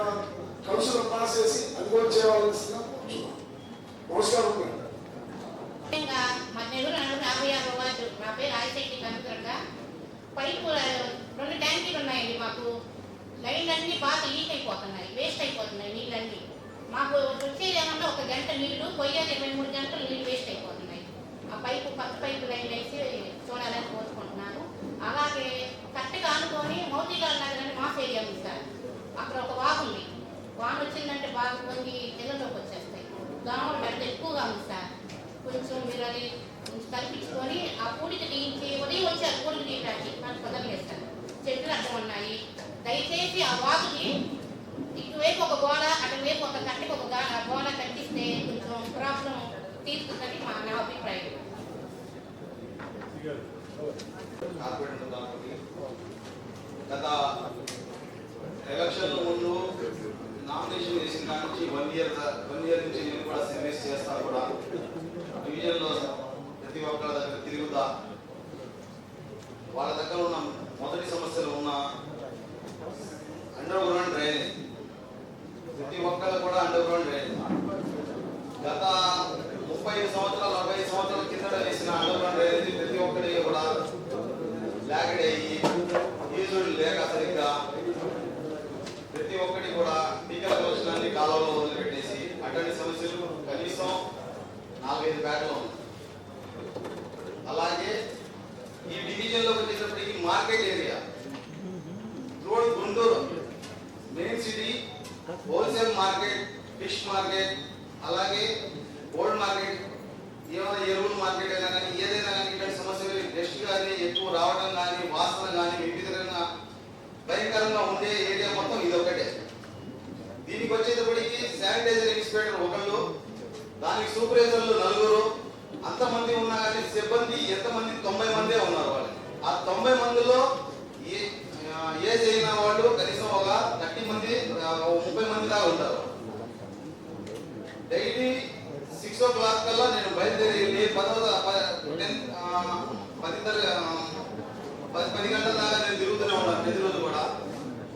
కౌన్సిలర్ పాస్ చేసి అది కూడా చేయవలసిన నమస్కారం. మా నెల్లూరు 50 వార్డు, నా పేరు రాజశేఖరి కనుకరంగా పైపు 2 ట్యాంకీలు ఉన్నాయండి. మాకు లైన్లన్నీ బాగా లీక్ అయిపోతున్నాయి, వేస్ట్ అయిపోతున్నాయి నీళ్ళన్నీ. మాకు వచ్చేది ఏమన్నా 1 గంట నీళ్లు, పోయేది 23 గంటలు నీళ్ళు వేస్ట్ అయిపోతున్నాయి. ఆ పైపు కొత్త పైపు లైన్ వేసి చూడాలని కోరుకుంటున్నాను. అలాగే కరెక్ట్గా అనుకొని మౌతిగాల నగరాన్ని మాఫ్ ఏరియా ఉంది సార్. అక్కడ ఒక వాగుంది, వాన వచ్చిందంటే బాగా పొంగి ఇళ్ళలోకి వచ్చేస్తాయి. దోమలు పెద్ద ఎక్కువగా ఉంది సార్. కొంచెం మీరు అది కల్పించుకొని ఆ పూడిక తీయించి ఉదయం వచ్చి ఆ పూడికి తీయడానికి మనకు కుదరలేస్తారు. చెట్లు అడ్డం ఉన్నాయి. దయచేసి ఆ వాగుకి ఇటువైపు ఒక గోడ, అటువైపు ఒక కట్టకి ఒక గోడ కట్టిస్తే కొంచెం ప్రాబ్లం తీరుతుందని నా అభిప్రాయం. గత ఎలక్షన్ ముందు నామినేషన్ వేసిన దాని నుంచి 1 ఇయర్ నుంచి నేను కూడా సర్వీస్ చేస్తా కూడా డివిజన్లో ప్రతి ఒక్కరి దగ్గర తిరుగుతా వాళ్ళ దగ్గర ఉన్న మొదటి సమస్యలు ఉన్న అండర్ గ్రౌండ్ డ్రైనేజ్, ప్రతి ఒక్కరు కూడా అండర్ గ్రౌండ్ డ్రైనేజ్. గత 35 సంవత్సరాలు 40 సంవత్సరాల కిందట వేసిన అండర్ గ్రౌండ్ డ్రైనేజ్ ప్రతి ఒక్కరికి కూడా బ్లాకెడ్ అయ్యి ఈజుడు లేక సరిగ్గా ప్రతి ఒక్కటి కూడా టీకల collection market area road Guntur main city wholesale market, fish market, అలాగే గోల్డ్ మార్కెట్, ఏమైనా ఎరువుల మార్కెట్ అయినా కానీ ఏదైనా కానీ ఇట్లాంటి సమస్యలు డస్ట్ కానీ ఎక్కువ రావడం కానీ వాసన కానీ వివిధంగా భయంకరంగా ఉండే ఏరియా మొత్తం ఇది ఒకటే. దీనికి వచ్చేటప్పటికి శానిటైజర్ ఇన్స్పెక్టర్ ఒకళ్ళు, దానికి సూపర్వైజర్లు 4, అంతమంది ఉన్నా కానీ సిబ్బంది ఎంతమంది 90 మందే ఉన్నారు వాళ్ళు. ఆ 90 మందిలో ఏజ్ అయిన వాళ్ళు కనీసం ఒక 30 మంది 30 మంది దాకా ఉంటారు. డైలీ 6 o'clock కల్లా నేను బయలుదేరి 10 గంటల దాకా నేను తిరుగుతూనే ఉన్నాను ప్రతిరోజు కూడా.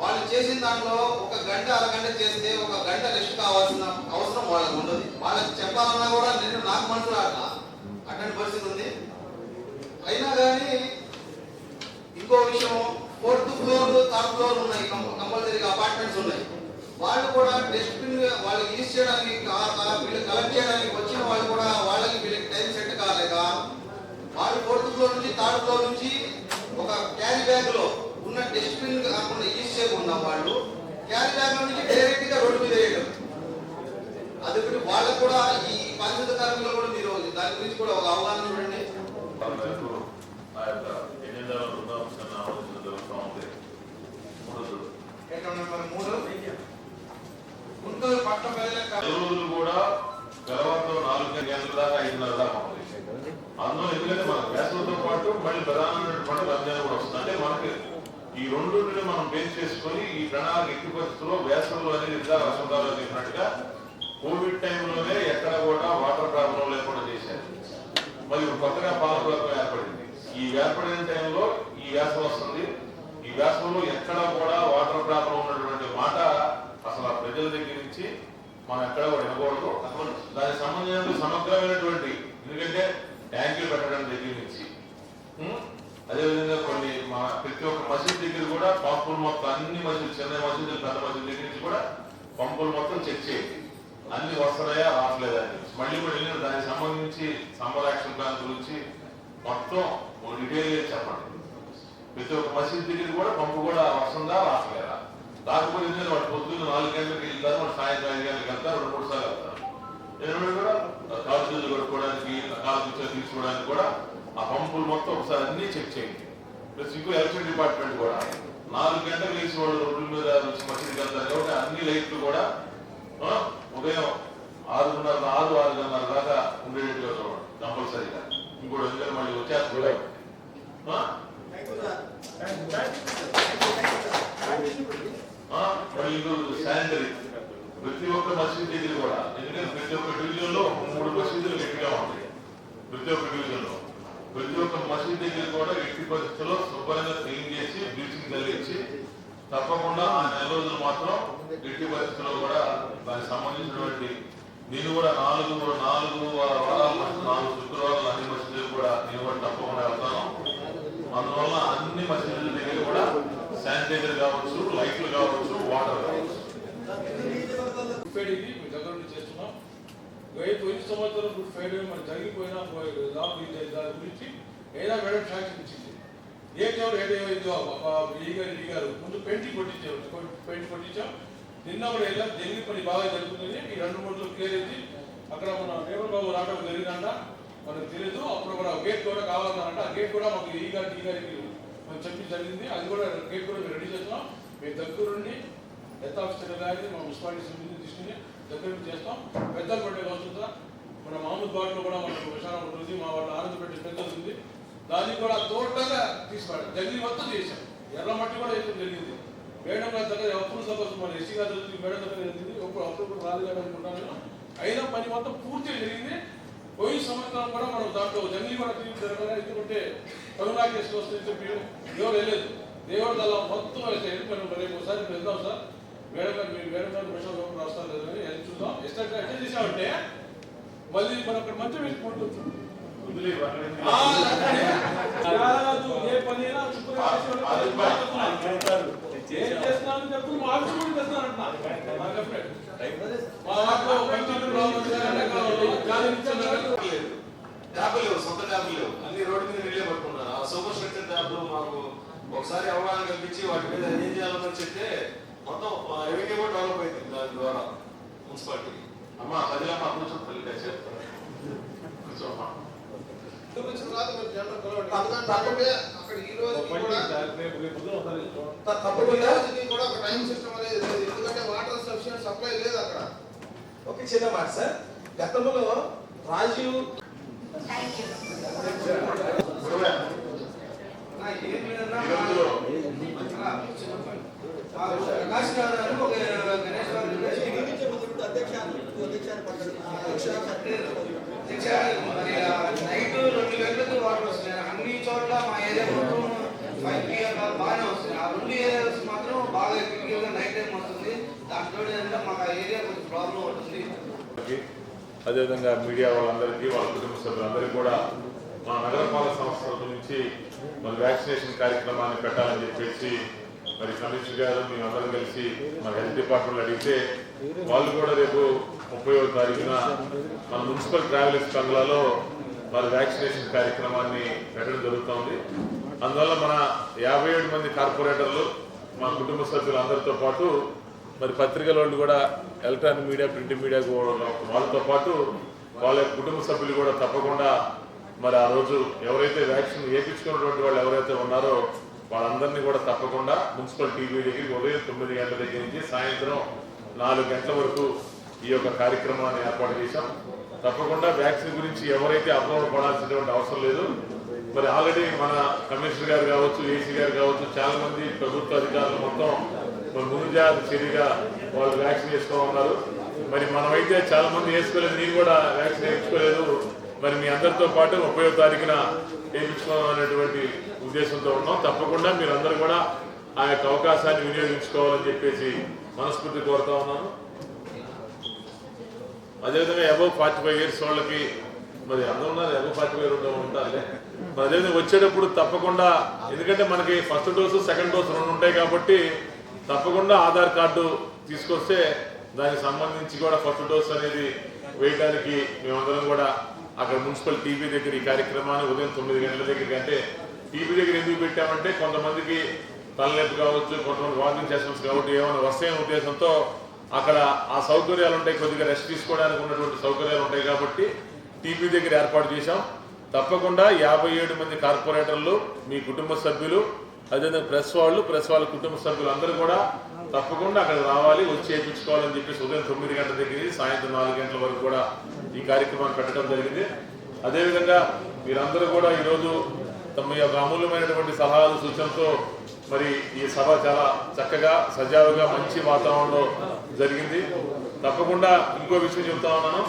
వాళ్ళు చేసిన దాంట్లో 1 గంట అరగంట చేస్తే 1 గంట రెస్ట్ కావాల్సిన అవసరం వాళ్ళకు ఉండదు. వాళ్ళకి చెప్పాలన్నా కూడా నాకు మనసు అట్లాంటి పరిస్థితి ఉంది. అయినా కానీ ఇంకో విషయం, 4th floor 3rd floor ఉన్నాయి, కంపల్సరీగా అపార్ట్మెంట్స్ ఉన్నాయి. వాళ్ళు కూడా డస్ట్బిన్ వాళ్ళకి యూజ్ చేయడానికి వీళ్ళు కలెక్ట్ చేయడానికి వచ్చిన వాళ్ళు కూడా వాళ్ళకి వీళ్ళకి టైం సెట్ కాలేక వాళ్ళు 4th floor నుంచి 3rd floor నుంచి ఒక క్యారీ బ్యాగ్ లో ఉన్న డస్ట్బిన్ కాకుండా యూజ్ చేయకుండా వాళ్ళు క్యారీ బ్యాగ్ లో నుంచి డైరెక్ట్ గా రోడ్డు మీద వేయడం. అదొకటి వాళ్ళకు కూడా ఈ పారిశుద్ధ కార్మికులు కూడా మీరు దాని గురించి కూడా ఒక అవగాహన చూడండి. గుంటూరు పట్ట రోజులు కూడా తెల్లవారుతో 4 గంటల దాకా 5:30 దాకా ఉంది. అందులో ఎందుకంటే మన వేసవితో పాటు మళ్ళీ ప్రధానమైనటువంటి రంజాన్ కూడా వస్తుంది. అంటే మనకి ఈ రెండుని మనం బేస్ చేసుకొని ఈ ప్రణాళిక ఎట్టి పరిస్థితుల్లో వేసవిలో అనేది వసంతాలు చెప్పినట్టుగా కోవిడ్ టైంలోనే ఎక్కడ కూడా వాటర్ ప్రాబ్లం లేకుండా చేశారు. మరి కొత్తగా పాలకవర్గం ఏర్పడింది. ఈ ఏర్పడిన టైంలో ఈ వేసవి వస్తుంది. ఈ వేసవిలో ఎక్కడ కూడా వాటర్ ప్రాబ్లం ఉన్నటువంటి మాట అసలు ఆ ప్రజల దగ్గర నుంచి మనం ఎక్కడ కూడా వినకూడదు. దానికి సంబంధించిన సమగ్రమైనటువంటి, ఎందుకంటే ట్యాంకులు పెట్టడం దగ్గర నుంచి అదేవిధంగా కొన్ని ప్రతి ఒక్క మసీద్ దగ్గర కూడా పంపులు మొత్తం అన్ని మసీదు, చిన్న మసీదులు పెద్ద మసీదు దగ్గర నుంచి కూడా పంపులు మొత్తం చెక్ చేయండి. అన్ని వస్తున్నాయా రావట్లేదా అని మళ్ళీ దానికి సంబంధించి సమ్మర్ యాక్షన్ ప్లాన్ గురించి మొత్తం డీటెయిల్గా చెప్పండి. ప్రతి ఒక్క మసీద్ దగ్గర కూడా పంపు కూడా వస్తుందా రావట్లేదా, రాకపోతే ఎందుకంటే వాడు పొద్దున్న 4 గంటలకు వెళ్తారు, వాడు సాయంత్రం 5 గంటలకు వెళ్తారు, 2-3 సార్లు వెళ్తారు. నేను కూడా కాలు చేతులు కట్టుకోవడానికి, కాలు కూర్చొని తీసుకోవడానికి కూడా ఆ పంపులు మొత్తం ఒకసారి అన్ని చెక్ చేయండి. ప్లస్ ఇంకో ఎలక్ట్రిక్ డిపార్ట్మెంట్ కూడా 4 గంటలకు వేసి వాళ్ళు రోడ్ల మీద నుంచి మసీదుకి వెళ్తారు కాబట్టి అన్ని లైట్లు కూడా ఉదయం 6:30 దాకా ఉండేట్టుగా చూడండి కంపల్సరీగా. ఇంకోటి ఎందుకంటే మళ్ళీ వచ్చేస్తారు. శానిటరీ ప్రతి ఒక్క మసీద్ దగ్గర కూడా, ఎందుకంటే ప్రతి ఒక్క డివిజన్ లో 3 మసీదులు గట్టిగా ఉంటాయి. ప్రతి ఒక్క డివిజన్ లో ప్రతి ఒక్క మసీద్ దగ్గర కూడా ఎట్టి పరిస్థితుల్లో శుభ్రంగా క్లీన్ చేసి బ్లీచింగ్ తగ్గించి తప్పకుండా ఆ 4 రోజులు మాత్రం ఎట్టి పరిస్థితుల్లో కూడా దానికి సంబంధించినటువంటి నేను కూడా 4 వారాలు 4 శుక్రవారాలు అన్ని మసీదులు కూడా నేను కూడా తప్పకుండా వెళ్తాను. అందువల్ల అన్ని మసీదుల దగ్గర కూడా శానిటైజర్ కావచ్చు, లైట్లు కావచ్చు, వాటర్ కావచ్చు. దగ్గర నుంచి చేస్తున్నాం. పోయిన సంవత్సరం గుడ్ ఫ్రైడే మరి జరిగిపోయినా దాని గురించి ఏదో మేడం శాంక్షన్ ఇచ్చింది. ఏమైందో ఈ గారు ముందు పెయింటింగ్ కొట్టించాం. నిన్న కూడా వెళ్ళాం. ఢిల్లీ పని బాగా జరుగుతుంది. ఈ 2-3 రోజులు క్లియర్ అయింది. అక్కడ మన రేవంత్ బాబు రావడం జరిగిందంట, మనకు తెలియదు. అప్పుడు కూడా గేట్ కూడా కావాలన్నారంట. ఆ గేట్ కూడా మాకు ఈ గారికి మనం చెప్పి జరిగింది. అది కూడా గేట్ కూడా మేము రెడీ చేస్తున్నాం. మేము దగ్గరుండి హెల్త్ ఆఫీసర్ కానీ మా మున్సిపాలిటీ సిబ్బందిని తీసుకుని దగ్గర నుంచి చేస్తాం. పెద్దలు పట్టే వస్తుందా మన మామూలు బాటలో కూడా మనకు విశాలం ఉంటుంది. మా వాళ్ళ ఆనందపెట్టే పెద్దలు ఉంది. దాన్ని కూడా తోటగా తీసుకోవాలి. జల్లి మొత్తం చేశాం. ఎర్ర మట్టి కూడా ఎక్కువ జరిగింది. మేడం గారి దగ్గర అప్పుడు సపోజ్ మన ఎస్సీ గారు జరుగుతుంది, మేడం దగ్గర జరిగింది. అప్పుడు రాదు అనుకుంటాను. అయినా పని మొత్తం పూర్తిగా జరిగింది. పోయిన సంవత్సరం కూడా మనం దాంట్లో జల్లి కూడా తీర్చి జరగాలి. ఎందుకంటే కరోనా కేసులు వస్తుంది చెప్పి ఎవరు వెళ్ళలేదు. దేవుడు అలా మొత్తం మనం రేపు ఒకసారి వెళ్దాం సార్. మేడం గారు విషయంలో రాస్తాను లేదని అది చూద్దాం. ఎట్లా చేసామంటే మళ్ళీ మనం అక్కడ మంచి వేసుకుంటుంది. ఏ పని అయినా ఏం చేస్తున్నాను చెప్పి మా ఆఫీస్ కూడా చేస్తున్నానంటున్నా. ట్యాబ్లు లేవు, సొంత ట్యాబ్లు లేవు. అన్ని రోడ్డు మీద నీళ్ళే పట్టుకుంటారు. ఆ సూపర్ స్ట్రక్చర్ ట్యాబ్లు మాకు ఒకసారి అవగాహన కల్పించి వాటి మీద ఏం చేయాలో చెప్తే మొత్తం రెవెన్యూ కూడా డెవలప్ అయింది దాని ద్వారా మున్సిపాలిటీ. అమ్మా ప్రజలమ్మ కూర్చొని తల్లి చెప్తారు కూర్చోమ్మా. అక్కడ ఈ రోజు కూడా ఒక టైం సిస్టమ్ అనేది లేదు, ఎందుకంటే వాటర్ సఫిషియెంట్ సప్లై లేదు అక్కడ. ఒక చిన్న మాట సార్, గతంలో రాజీవ్ ప్రకాష్ గారు ఒక గణేష్ నైట్ 2 గంటలకు వాటర్ వస్తున్నాయి అన్ని చోట్ల. మా ఏరియా మొత్తం 5 PM బాగానే వస్తున్నాయి. ఆ 2 ఏరియాస్ మాత్రం బాగా ఎక్కువగా నైట్ టైం వస్తుంది. దాంట్లో ఏంటంటే మాకు ఆ ఏరియా కొంచెం ప్రాబ్లం ఉంటుంది. అదేవిధంగా మీడియా వాళ్ళందరికీ వాళ్ళ కుటుంబ సభ్యులందరికీ కూడా మా నగరపాలక సంస్థల నుంచి మరి వ్యాక్సినేషన్ కార్యక్రమాన్ని పెట్టాలని చెప్పేసి మరి కమిషనర్ గారు మేమందరం కలిసి మన హెల్త్ డిపార్ట్మెంట్ అడిగితే వాళ్ళు కూడా రేపు 30వ తారీఖున మన మున్సిపల్ ట్రావెలర్స్ బంగ్లాలో మరి వ్యాక్సినేషన్ కార్యక్రమాన్ని పెట్టడం జరుగుతోంది. అందువల్ల మన 57 మంది కార్పొరేటర్లు మా కుటుంబ సభ్యులందరితో పాటు మరి పత్రికల వాళ్ళు కూడా ఎలక్ట్రానిక్ మీడియా ప్రింట్ మీడియా వాళ్ళతో పాటు వాళ్ళ కుటుంబ సభ్యులు కూడా తప్పకుండా మరి ఆ రోజు ఎవరైతే వ్యాక్సిన్ వేయించుకున్నటువంటి వాళ్ళు ఎవరైతే ఉన్నారో వాళ్ళందరినీ కూడా తప్పకుండా మున్సిపల్ టీవీ దగ్గరికి ఉదయం 9 గంటల దగ్గర నుంచి సాయంత్రం 4 గంటల వరకు ఈ యొక్క కార్యక్రమాన్ని ఏర్పాటు చేశాం. తప్పకుండా వ్యాక్సిన్ గురించి ఎవరైతే అపోహ పడాల్సినటువంటి అవసరం లేదు. మరి ఆల్రెడీ మన కమిషనర్ గారు కావచ్చు, ఏసీ గారు కావచ్చు, చాలా మంది ప్రభుత్వ అధికారులు మొత్తం ముందు జాగ్రత్త చర్యగా వాళ్ళు వ్యాక్సిన్ వేసుకోమన్నారు. మరి మనమైతే చాలా మంది వేసుకోలేదు, నేను కూడా వ్యాక్సిన్ వేయించుకోలేదు. మరి మీ అందరితో పాటు 30వ తారీఖున వేయించుకోవాలనేటువంటి ఉద్దేశంతో ఉన్నాం. తప్పకుండా మీరందరూ కూడా ఆ యొక్క అవకాశాన్ని వినియోగించుకోవాలని చెప్పేసి మనస్ఫూర్తి కోరుతా ఉన్నాను. అదేవిధంగా అబవ్ 45 years వాళ్ళకి మరి అందరూ ఉన్నారు, అబవ్ 45 ఉంటారులే. మరి అదేవిధంగా వచ్చేటప్పుడు తప్పకుండా, ఎందుకంటే మనకి ఫస్ట్ డోసు సెకండ్ డోసు 2 ఉంటాయి కాబట్టి తప్పకుండా ఆధార్ కార్డు తీసుకొస్తే దానికి సంబంధించి కూడా ఫస్ట్ డోస్ అనేది వేయడానికి మేమందరం కూడా అక్కడ మున్సిపల్ టీవీ దగ్గర ఈ కార్యక్రమాన్ని ఉదయం 9 గంటల దగ్గరికి, అంటే టీవీ దగ్గర ఎందుకు పెట్టామంటే కొంతమందికి తలనొప్పి కావచ్చు, కొంతమంది వాకింగ్ సెషన్స్ కాబట్టి ఏమైనా వస్తాయనే ఉద్దేశంతో అక్కడ ఆ సౌకర్యాలు ఉంటాయి, కొద్దిగా రెస్ట్ తీసుకోవడానికి ఉన్నటువంటి సౌకర్యాలు ఉంటాయి కాబట్టి టీవీ దగ్గర ఏర్పాటు చేశాం. తప్పకుండా 57 మంది కార్పొరేటర్లు, మీ కుటుంబ సభ్యులు, అదేవిధంగా ప్రెస్ వాళ్ళ కుటుంబ సభ్యులు అందరూ కూడా తప్పకుండా అక్కడ రావాలి, వచ్చి చేయించుకోవాలని చెప్పేసి ఉదయం 9 గంటల దగ్గర సాయంత్రం 4 గంటల వరకు కూడా ఈ కార్యక్రమాన్ని పెట్టడం జరిగింది. అదేవిధంగా మీరందరూ కూడా ఈరోజు తమ యొక్క అమూల్యమైనటువంటి సలహాలు సూచనలతో మరి ఈ సభ చాలా చక్కగా సజావుగా మంచి వాతావరణంలో జరిగింది. తప్పకుండా ఇంకో విషయం చెప్తా ఉన్నాను,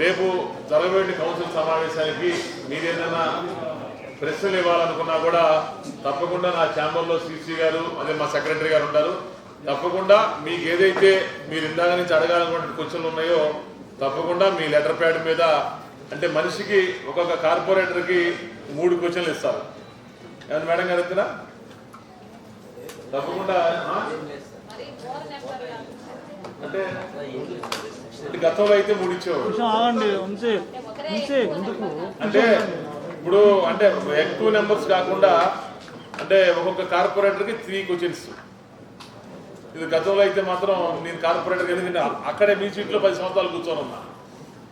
రేపు జరగబోయే కౌన్సిల్ సమావేశానికి మీరేదైనా ప్రశ్నలు ఇవ్వాలనుకున్నా కూడా తప్పకుండా నా ఛాంబర్లో సిసి గారు, అదే మా సెక్రటరీ గారు ఉంటారు. తప్పకుండా మీకు ఏదైతే మీరు ఇందాక నుంచి అడగాలనుకున్న క్వశ్చన్లు ఉన్నాయో తప్పకుండా మీ లెటర్ ప్యాడ్ మీద, అంటే మనిషికి ఒక్కొక్క కార్పొరేటర్కి 3 క్వశ్చన్లు ఇస్తారు. ఏమన్నా మేడం గారు ఇద్దరా? తప్పకుండా అంటే గతంలో అయితే 3 ఇచ్చేవాడు. అంటే ఇప్పుడు అంటే ఎక్కువ నెంబర్స్ కాకుండా అంటే ఒక్కొక్క కార్పొరేటర్కి 3 క్వశ్చన్స్. ఇది గతంలో అయితే మాత్రం నేను కార్పొరేటర్కి, ఎందుకంటే అక్కడే మీ సీట్లో 10 సంవత్సరాలు కూర్చొని ఉన్నా,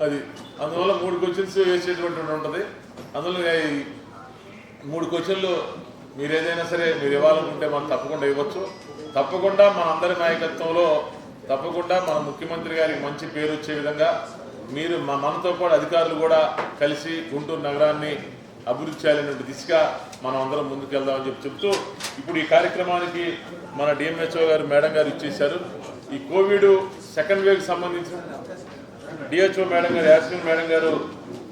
అది అందువల్ల 3 క్వశ్చన్స్ వేసేటువంటి ఉంటుంది. అందులో 3 క్వశ్చన్లు మీరు ఏదైనా సరే మీరు ఇవ్వాలనుకుంటే మనం తప్పకుండా ఇవ్వచ్చు. తప్పకుండా మన అందరి నాయకత్వంలో తప్పకుండా మన ముఖ్యమంత్రి గారికి మంచి పేరు వచ్చే విధంగా మీరు మనతో పాటు అధికారులు కూడా కలిసి గుంటూరు నగరాన్ని అభివృద్ధి చేయాలనే దిశగా మనం అందరం ముందుకెళ్దామని చెప్తూ ఇప్పుడు ఈ కార్యక్రమానికి మన డిఎంహెచ్ఓ గారు మేడం గారు ఇచ్చేశారు. ఈ కోవిడ్ సెకండ్ వేవ్కి సంబంధించిన డిహెచ్ఓ మేడం గారు, యాస్మిన్ మేడం గారు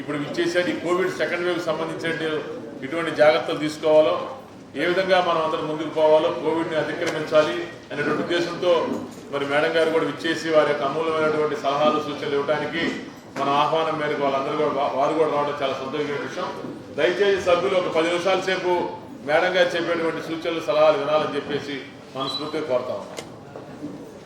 ఇప్పుడు ఇచ్చేశారు. ఈ కోవిడ్ సెకండ్ వేవ్కి సంబంధించిన ఇటువంటి జాగ్రత్తలు తీసుకోవాలో, ఏ విధంగా మనం అందరం ముందుకు పోవాలో, కోవిడ్ని అతిక్రమించాలి అనేటువంటి ఉద్దేశంతో మరి మేడం గారు కూడా ఇచ్చేసి వారి యొక్క అమూల్యమైనటువంటి సలహాలు సూచనలు ఇవ్వడానికి మన ఆహ్వానం మేరకు వాళ్ళందరూ కూడా వారు కూడా రావడం చాలా సంతోషమైన విషయం. దయచేసి సభ్యులు ఒక 10 నిమిషాల సేపు మేడం గారు చెప్పేటువంటి సూచనలు సలహాలు వినాలని చెప్పేసి మనస్ఫూర్తిగా కోరుతా ఉన్నాం.